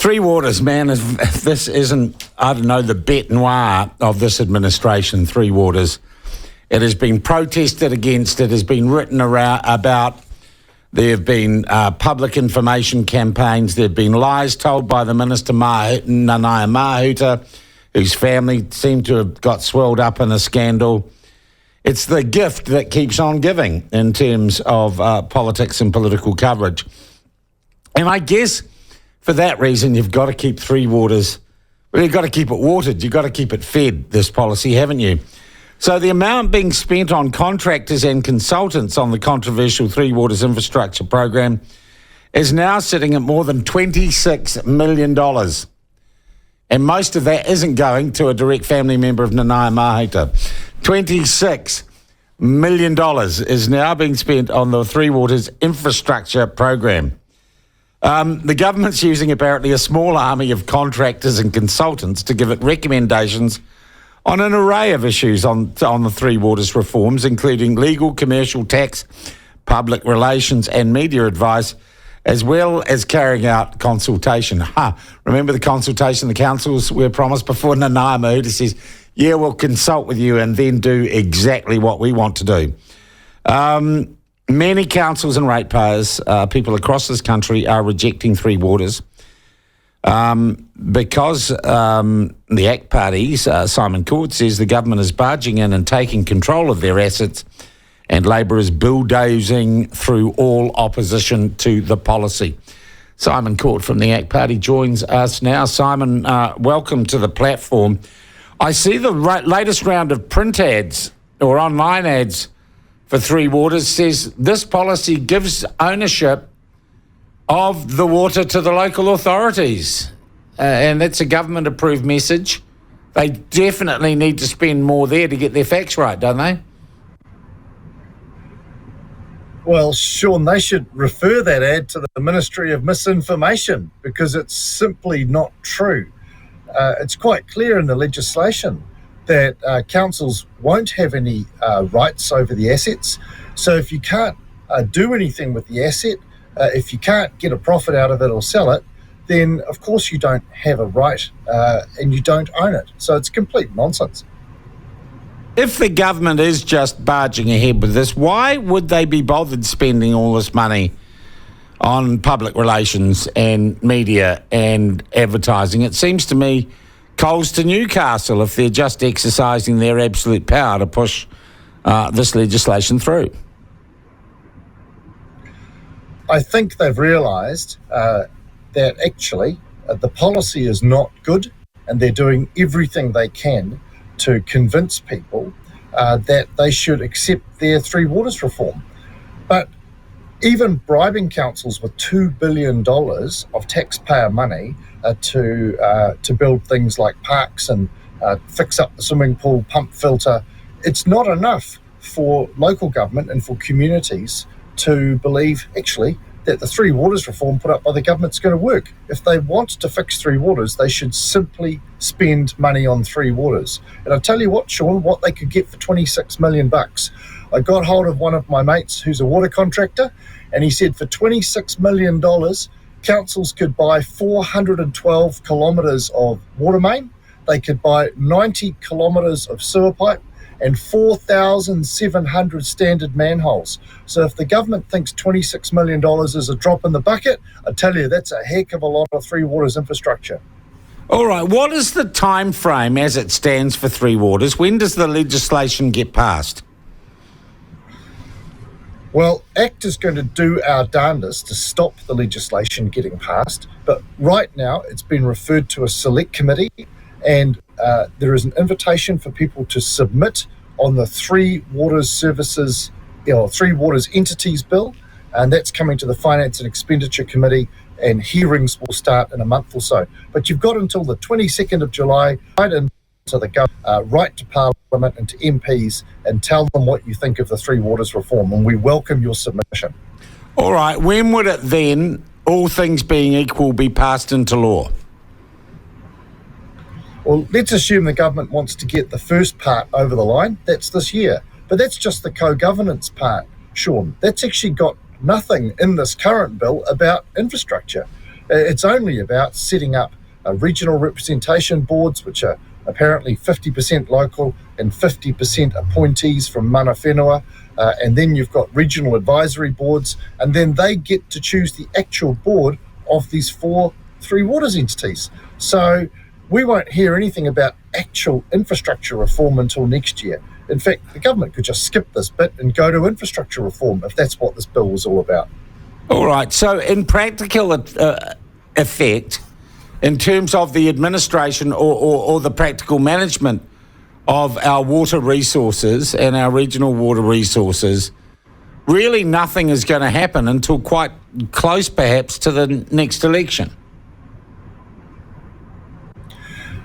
Three Waters, man, if this isn't, I don't know, the bête noire of this administration, Three Waters. It has been protested against, it has been written about. There have been public information campaigns. There have been lies told by the Minister, Nanaia Mahuta, whose family seemed to have got swelled up in a scandal. It's the gift that keeps on giving in terms of politics and political coverage. And I guess for that reason, you've got to keep Three Waters, well, you've got to keep it watered. You've got to keep it fed, this policy, haven't you? So the amount being spent on contractors and consultants on the controversial Three Waters infrastructure program is now sitting at more than $26 million. And most of that isn't going to a direct family member of Nanaia Mahuta. $26 million is now being spent on the Three Waters infrastructure program. The government's using apparently a small army of contractors and consultants to give it recommendations on an array of issues on the Three Waters reforms, including legal, commercial, tax, public relations and media advice, as well as carrying out consultation. Remember the consultation the councils were promised before? Nanaia Mahuta says, yeah, we'll consult with you and then do exactly what we want to do. Many councils and ratepayers, people across this country, are rejecting Three Waters because the ACT parties, Simon Court says the government is barging in and taking control of their assets, and Labor is bulldozing through all opposition to the policy. Simon Court from the ACT party joins us now. Simon, welcome to the platform. I see the latest round of print ads or online ads for Three Waters says this policy gives ownership of the water to the local authorities. And that's a government-approved message. They definitely need to spend more there to get their facts right, don't they? Well, Sean, they should refer that ad to the Ministry of Misinformation because it's simply not true. It's quite clear in the legislation that councils won't have any rights over the assets. So if you can't do anything with the asset, if you can't get a profit out of it or sell it, then of course you don't have a right and you don't own it. So it's complete nonsense. If the government is just barging ahead with this, why would they be bothered spending all this money on public relations and media and advertising? It seems to me Coles to Newcastle if they're just exercising their absolute power to push this legislation through. I think they've realised that actually the policy is not good and they're doing everything they can to convince people that they should accept their Three Waters reform. But even bribing councils with $2 billion of taxpayer money to build things like parks and fix up the swimming pool, pump filter, it's not enough for local government and for communities to believe actually that the Three Waters reform put up by the government's going to work. If they want to fix Three Waters, they should simply spend money on Three Waters. And I'll tell you what, Sean, what they could get for $26 million. I got hold of one of my mates who's a water contractor, and he said for $26 million, councils could buy 412 kilometres of water main, they could buy 90 kilometres of sewer pipe, and 4,700 standard manholes. So if the government thinks $26 million is a drop in the bucket, I tell you, that's a heck of a lot of Three Waters infrastructure. All right, what is the time frame as it stands for Three Waters? When does the legislation get passed? Well, ACT is going to do our darndest to stop the legislation getting passed, but right now it's been referred to a select committee, and there is an invitation for people to submit on the Three Waters Services, Three Waters Entities Bill, and that's coming to the Finance and Expenditure Committee, and hearings will start in a month or so. But you've got until the 22nd of July, right into the government, right to Parliament and to MPs, and tell them what you think of the Three Waters reform, and we welcome your submission. All right, when would it then, all things being equal, be passed into law? Well, let's assume the government wants to get the first part over the line. That's this year. But that's just the co-governance part, Sean. That's actually got nothing in this current bill about infrastructure. It's only about setting up regional representation boards, which are apparently 50% local and 50% appointees from mana whenua. And then you've got regional advisory boards, and then they get to choose the actual board of these 4 Three Waters entities. So we won't hear anything about actual infrastructure reform until next year. In fact, the government could just skip this bit and go to infrastructure reform if that's what this bill was all about. All right. So in practical effect, in terms of the administration or the practical management of our water resources and our regional water resources, really nothing is going to happen until quite close, perhaps, to the next election.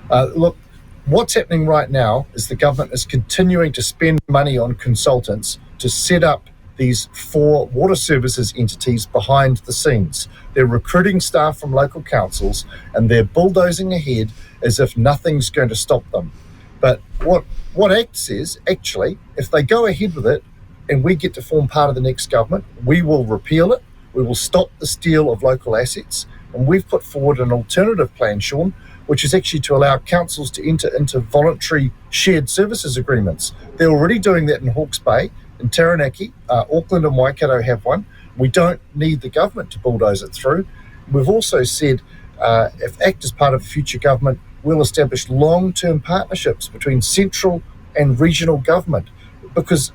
Look, what's happening right now is the government is continuing to spend money on consultants to set up these 4 water services entities behind the scenes. They're recruiting staff from local councils and they're bulldozing ahead as if nothing's going to stop them. But what ACT says, actually, if they go ahead with it and we get to form part of the next government, we will repeal it, we will stop the steal of local assets, and we've put forward an alternative plan, Sean, which is actually to allow councils to enter into voluntary shared services agreements. They're already doing that in Hawke's Bay, in Taranaki, Auckland and Waikato have one. We don't need the government to bulldoze it through. We've also said if ACT is part of future government, we'll establish long-term partnerships between central and regional government, because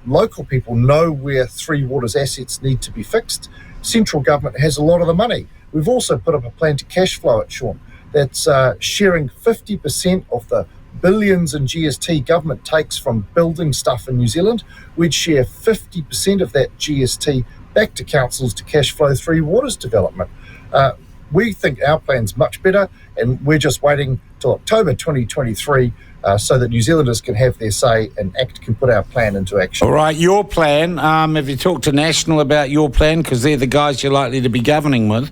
local people know where Three Waters assets need to be fixed. Central government has a lot of the money. We've also put up a plan to cash flow it, Sean, that's sharing 50% of the billions in GST government takes from building stuff in New Zealand. We'd share 50% of that GST back to councils to cash flow Three Waters development. We think our plan's much better, and we're just waiting till October 2023 so that New Zealanders can have their say and ACT can put our plan into action. All right, your plan. Have you talked to National about your plan? Because they're the guys you're likely to be governing with.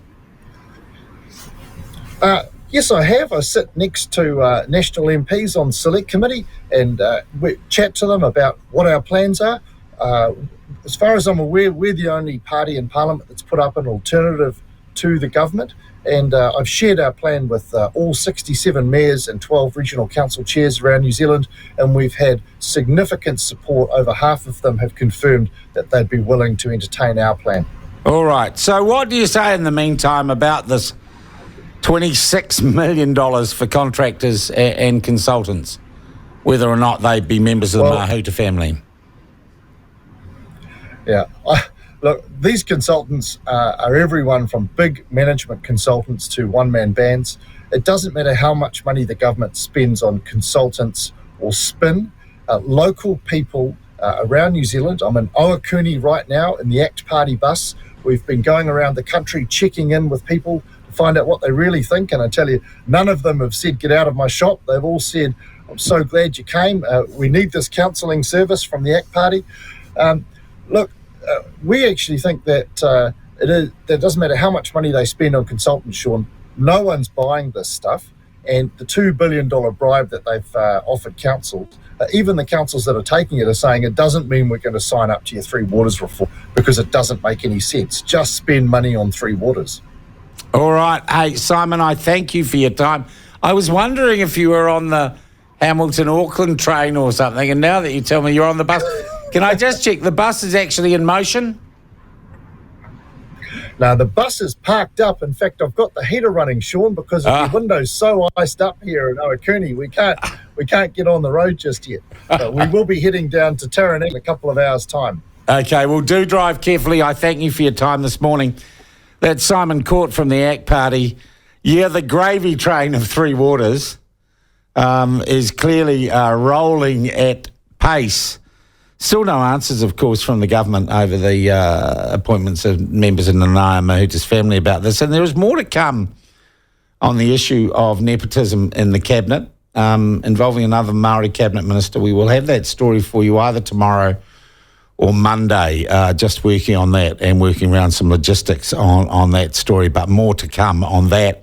Yes, I have. I sit next to National MPs on Select Committee and we chat to them about what our plans are. As far as I'm aware, we're the only party in Parliament that's put up an alternative to the government, and I've shared our plan with all 67 mayors and 12 regional council chairs around New Zealand, and we've had significant support. Over half of them have confirmed that they'd be willing to entertain our plan. All right. So what do you say in the meantime about this $26 million for contractors and consultants, whether or not they be members of the Mahuta family? Yeah. Look, these consultants are everyone from big management consultants to one-man bands. It doesn't matter how much money the government spends on consultants or spin. Local people around New Zealand, I'm in Ohakuni right now in the ACT Party bus. We've been going around the country checking in with people to find out what they really think. And I tell you, none of them have said, get out of my shop. They've all said, I'm so glad you came. We need this counselling service from the ACT Party. Look, we actually think that that doesn't matter how much money they spend on consultants, Sean. No one's buying this stuff. And the $2 billion bribe that they've offered councils, even the councils that are taking it are saying it doesn't mean we're going to sign up to your Three Waters reform because it doesn't make any sense. Just spend money on Three Waters. All right. Hey, Simon, I thank you for your time. I was wondering if you were on the Hamilton-Auckland train or something, and now that you tell me you're on the bus, can I just check the bus is actually in motion? Now, the bus is parked up. In fact, I've got the heater running, Sean, because the window's so iced up here in Ohakuni, we can't get on the road just yet. But we will be heading down to Taranaki in a couple of hours' time. Okay, well, do drive carefully. I thank you for your time this morning. That's Simon Court from the ACT Party. Yeah, the gravy train of Three Waters is clearly rolling at pace. Still no answers, of course, from the government over the appointments of members in the Naya Mahuta's family about this. And there is more to come on the issue of nepotism in the cabinet, involving another Māori cabinet minister. We will have that story for you either tomorrow or Monday, just working on that and working around some logistics on that story, but more to come on that.